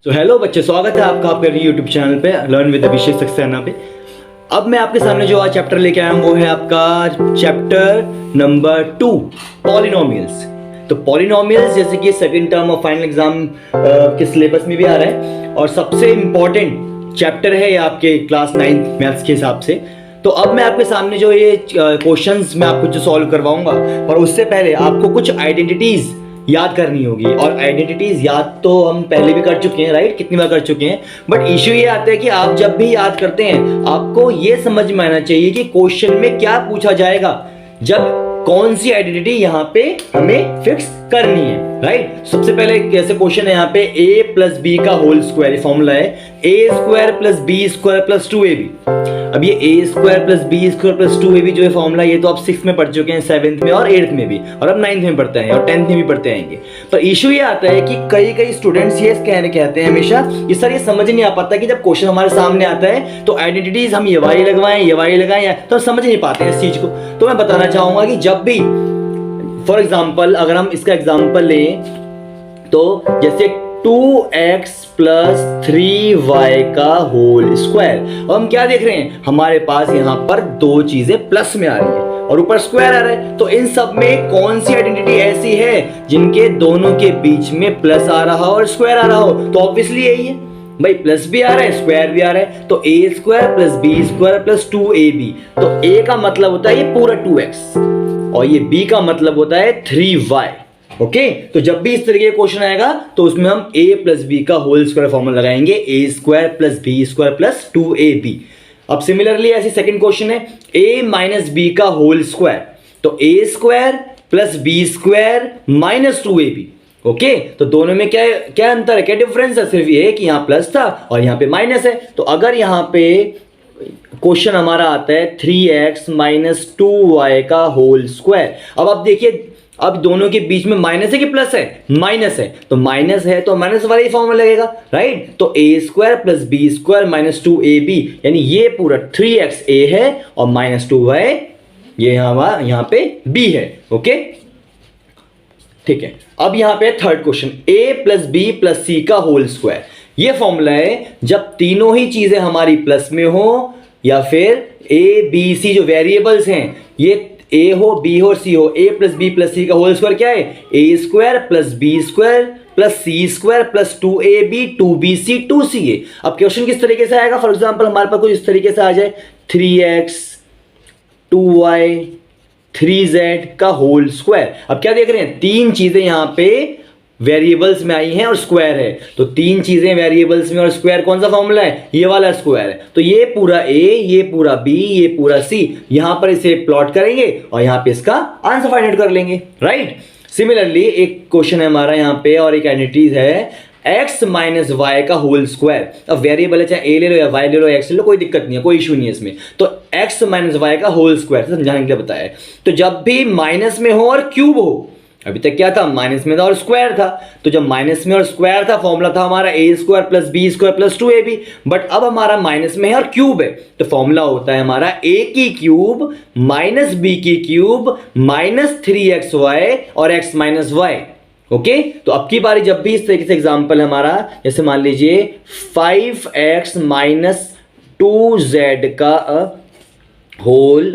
तो हेलो बच्चे, स्वागत है आपका आपके यूट्यूब चैनल पे लर्न विद अभिषेक सक्सेना पे। अब मैं आपके सामने जो आज चैप्टर लेके आया हूँ वो है आपका चैप्टर नंबर 2 पॉलिनोमियल्स। तो पॉलिनोमियल्स जैसे कि सेकंड टर्म और फाइनल एग्जाम के सिलेबस में भी आ रहा है और सबसे इंपॉर्टेंट चैप्टर है ये आपके क्लास 9 मैथ्स के हिसाब से। तो अब मैं आपके सामने जो ये क्वेश्चंस मैं आपको जो सॉल्व करवाऊंगा, और उससे पहले आपको कुछ आइडेंटिटीज याद करनी होगी। और आइडेंटिटीज याद तो हम पहले भी कर चुके हैं, राइट, कितनी बार कर चुके हैं। बट इश्यू ये आता है कि आप जब भी याद करते हैं आपको ये समझ में आना चाहिए कि क्वेश्चन में क्या पूछा जाएगा, जब कौन सी आइडेंटिटी यहाँ पे हमें फिक्स करनी है, राइट। सबसे पहले कैसे क्वेश्चन है यहाँ पे a प्लस बी का होल स्क्वायर, फॉर्मूला है a square plus B square plus 2ab। अब ये a square plus B square plus 2ab जो है फॉर्मूला, ये तो आप 6th में पढ़ चुके हैं, 7th में और 8th में भी, और अब 9th में पढ़ते हैं और 10th में भी पढ़ते आएंगे। पर इशू ये आता है कि कई स्टूडेंट्स ये कहते हैं हमेशा कि सर ये समझ नहीं आ पाता कि जब क्वेश्चन हमारे सामने आता है तो आइडेंटिटीज हम ये वाई लगाएं तो हम समझ नहीं पाते हैं इस चीज को। तो मैं बताना चाहूंगा कि जब भी फॉर एग्जाम्पल अगर हम इसका एग्जाम्पल लें तो जैसे 2x प्लस 3y का होल स्क्वायर, और हम क्या देख रहे हैं, हमारे पास यहां पर दो चीजें प्लस में आ रही है और ऊपर स्क्वायर आ रहा है। तो इन सब में कौन सी आइडेंटिटी ऐसी है जिनके दोनों के बीच में प्लस आ रहा हो और स्क्वायर आ रहा हो? तो ऑब्वियसली यही है भाई, प्लस भी आ रहा है स्क्वायर भी आ रहा है। तो a square plus B square plus 2ab, तो a का मतलब होता है ये पूरा 2x और ये b का मतलब होता है 3y। ओके, तो जब भी इस तरीके का क्वेश्चन आएगा तो उसमें हम a प्लस बी का होल स्क्वायर फॉर्मूला लगाएंगे, a square plus B square plus 2ab। अब सिमिलरली ऐसे सेकंड क्वेश्चन है a माइनस बी का होल स्क्वायर, तो a square plus B square minus 2ab। Okay, तो दोनों में क्या अंतर है, क्या डिफरेंस है? सिर्फ ये है कि यहाँ प्लस था और यहाँ पे माइनस है। तो अगर यहाँ पे क्वेश्चन हमारा आता है 3x माइनस 2y का होल स्क्वायर, अब आप देखिए अब दोनों के बीच में माइनस है कि प्लस है? माइनस है, तो माइनस है तो माइनस वाला ही फॉर्मूला लगेगा, राइट। तो a square plus B square minus 2ab, यानी ये पूरा 3xa है और माइनस 2y ये यहाँ पे b है। ओके, ठीक है। अब यहाँ पे third question a plus B plus C का होल स्क्वायर, ये फॉर्मूला है जब तीनों ही चीजें हमारी प्लस में हो या फिर a b c जो वेरिएबल्स हैं ये a हो b हो c हो, a plus B plus C का होल स्क्वायर क्या है? a square plus B square plus C square plus 2ab 2bc 2ca। अब क्वेश्चन किस तरीके से आएगा? फॉर एग्जांपल हमारे पास कुछ इस तरीके से आ जाए 3x 2y 3z का होल स्क्वायर। अब क्या देख रहे हैं, तीन चीजें यहां पे वेरिएबल्स में आई हैं और स्क्वायर है, तो तीन चीजें वेरिएबल्स में और स्क्वायर, कौन सा फॉर्मूला है? ये वाला स्क्वायर है। तो ये पूरा a, ये पूरा b, ये पूरा c, यहां पर इसे प्लॉट करेंगे और यहां पे इसका आंसर फाइंड आउट कर लेंगे, राइट। सिमिलरली एक क्वेश्चन है हमारा यहां पे और एक आइडेंटिटी है x माइनस वाई का होल स्क्वायर। अब वेरिएबल है, चाहे a ले लो या y ले लो या x ले लो, कोई दिक्कत नहीं है, कोई इशू नहीं है इसमें। तो x माइनस वाई का होल स्क्वायर समझाने के लिए बताया है। तो जब भी माइनस में हो और क्यूब हो, अभी तक क्या था, माइनस में था और स्क्वायर था, तो जब माइनस में और स्क्वायर था फॉर्मूला था हमारा a square plus B square plus 2ab। But अब हमारा माइनस में है और क्यूब है, तो फॉर्मूला होता है हमारा a की क्यूब माइनस b की क्यूब माइनस 3xy और x माइनस y। ओके, तो अब की बारी जब भी इस तरीके से एग्जांपल हमारा, जैसे मान लीजिए 5x माइनस 2z का होल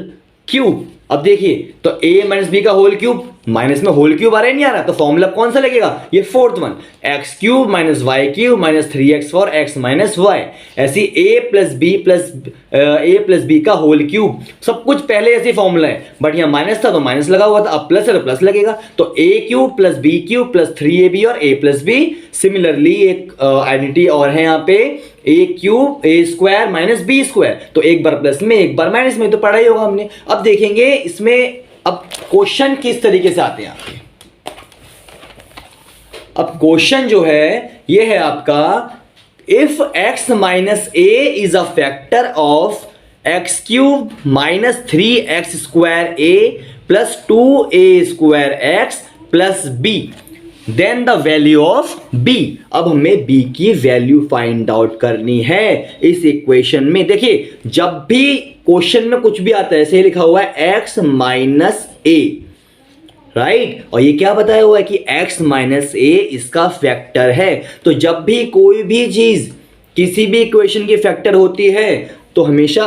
क्यूब। अब देखिए तो a माइनस बी का होल क्यूब, माइनस में होल क्यूब आ रहा है, नहीं आ रहा, तो फॉर्मूला कौन सा लगेगा? ये fourth one, X cube minus Y cube minus 3x for x minus Y. ऐसी a प्लस बी का होल क्यूब, सब कुछ पहले ऐसे फॉर्मूला है, बट यहाँ माइनस था तो माइनस लगा हुआ था, अब प्लस है तो प्लस लगेगा। तो a cube plus B cube plus 3ab और a प्लस बी। सिमिलरली एक आइडेंटिटी और है यहाँ पे a cube a square minus B square, तो एक बार प्लस में एक बार माइनस में, तो पढ़ा ही होगा हमने। अब देखेंगे इसमें अब क्वेश्चन किस तरीके से आते हैं आपके। अब क्वेश्चन जो है ये है आपका, if x minus a is a factor of x cube minus 3x square a plus 2a square x plus b, then the value of b। अब हमें b की वैल्यू फाइंड आउट करनी है इस इक्वेशन में। देखिए जब भी क्वेश्चन में कुछ भी आता है, ऐसे लिखा हुआ है x माइनस a, राइट। और ये क्या बताया हुआ है कि x माइनस ए इसका फैक्टर है। तो जब भी कोई भी चीज किसी भी इक्वेशन की फैक्टर होती है तो हमेशा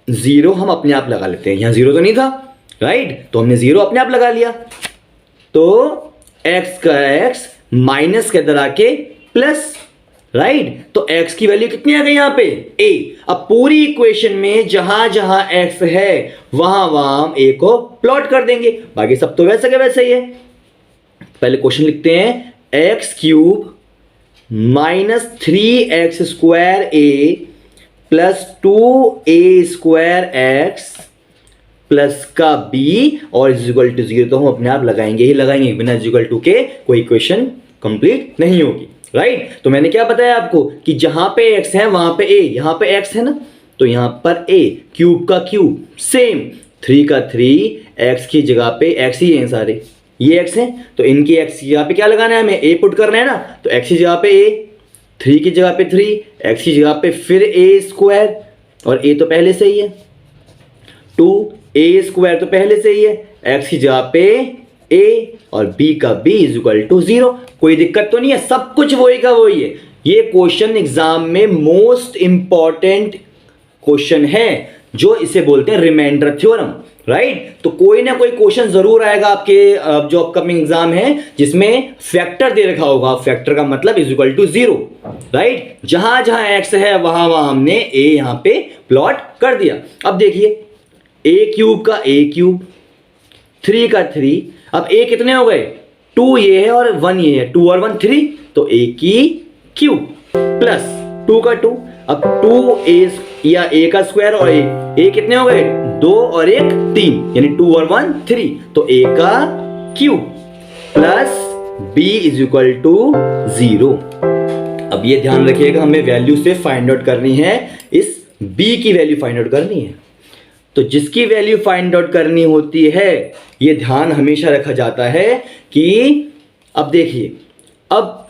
जीरो हम अपने आप लगा लेते हैं। यहां जीरो तो नहीं था, राइट, तो हमने जीरो अपने आप लगा लिया। तो x का x माइनस के अंदर आके प्लस, राइट। तो x की वैल्यू कितनी आ गई यहां पे a। अब पूरी इक्वेशन में जहां जहां x है वहां हम a को प्लॉट कर देंगे, बाकी सब तो वैसे के वैसे ही है। पहले क्वेश्चन लिखते हैं x cube minus 3x square a plus 2a square x plus का b और इज इक्वल टू 0। तो हम अपने आप लगाएंगे ही लगाएंगे, बिना इज इक्वल टू के कोई इक्वेशन कंप्लीट नहीं होगी, राइट। तो मैंने क्या बताया आपको कि जहां पे x है वहां पे a, यहां पे x है ना, तो यहां पर a, क्यूब का क्यूब सेम, 3 का 3, x की जगह पे x ही है सारे, ये x है तो इनकी x की जगह पे क्या लगाना है हमें, a पुट करना है ना। तो x की जगह पे a, 3 की जगह पे 3, x की जगह पे फिर a स्क्वायर, और a तो पहले से ही है, 2a स्क्वायर तो पहले से ही है, x की जगह पे a और b का b इज इक्वल टू 0। कोई दिक्कत तो नहीं है, सब कुछ वही का वही है। ये क्वेश्चन एग्जाम में मोस्ट इंपॉर्टेंट क्वेश्चन है, जो इसे बोलते हैं रिमाइंडर थ्योरम, राइट। तो कोई ना कोई क्वेश्चन जरूर आएगा आपके जो अपकमिंग एग्जाम है जिसमें फैक्टर दे रखा होगा। फैक्टर का मतलब इज इक्वल टू 0, राइट। जहां जहां x है वहां वहां हमने a यहां पे प्लॉट कर दिया। अब देखिए a क्यूब का a क्यूब, 3 का 3, अब a कितने हो गए, 2 ये है और 1 ये है, 2 और 1 3, तो a की क्यूब प्लस 2 का 2, अब 2a या a का स्क्वायर और a कितने हो गए, 2 और 1 3, यानी 2 और 1 3, तो a का cube plus b is equal to 0। अब ये ध्यान रखिएगा, हमें वैल्यू से फाइंड आउट करनी है, इस b की वैल्यू फाइंड आउट करनी है। तो जिसकी वैल्यू फाइंड आउट करनी होती है, ये ध्यान हमेशा रखा जाता है कि अब देखिए, अब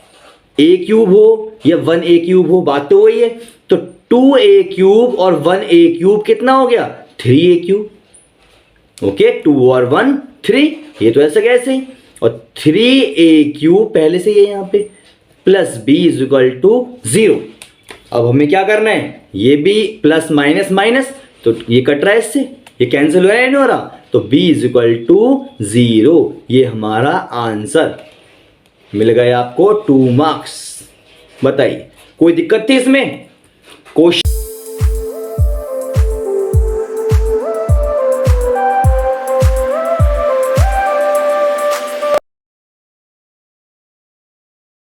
a क्यूब हो या 1a क्यूब हो, बात तो वही है। तो 2a क्यूब और 1a क्यूब कितना हो गया, 3a क्यूब। ओके, 2 और 1 3, ये तो ऐसे कैसे, और 3a क्यूब पहले से ये यहां पे, plus b is equal to 0। अब हमें क्या करना है, ये भी प्लस माइनस माइनस, तो ये कट रहा है इससे, ये कैंसिल हो रहा है नहीं हो रहा, तो b इज इक्वल टू 0। ये हमारा आंसर मिल गया आपको 2 मार्क्स। बताइए कोई दिक्कत थी इसमें, क्वेश्चन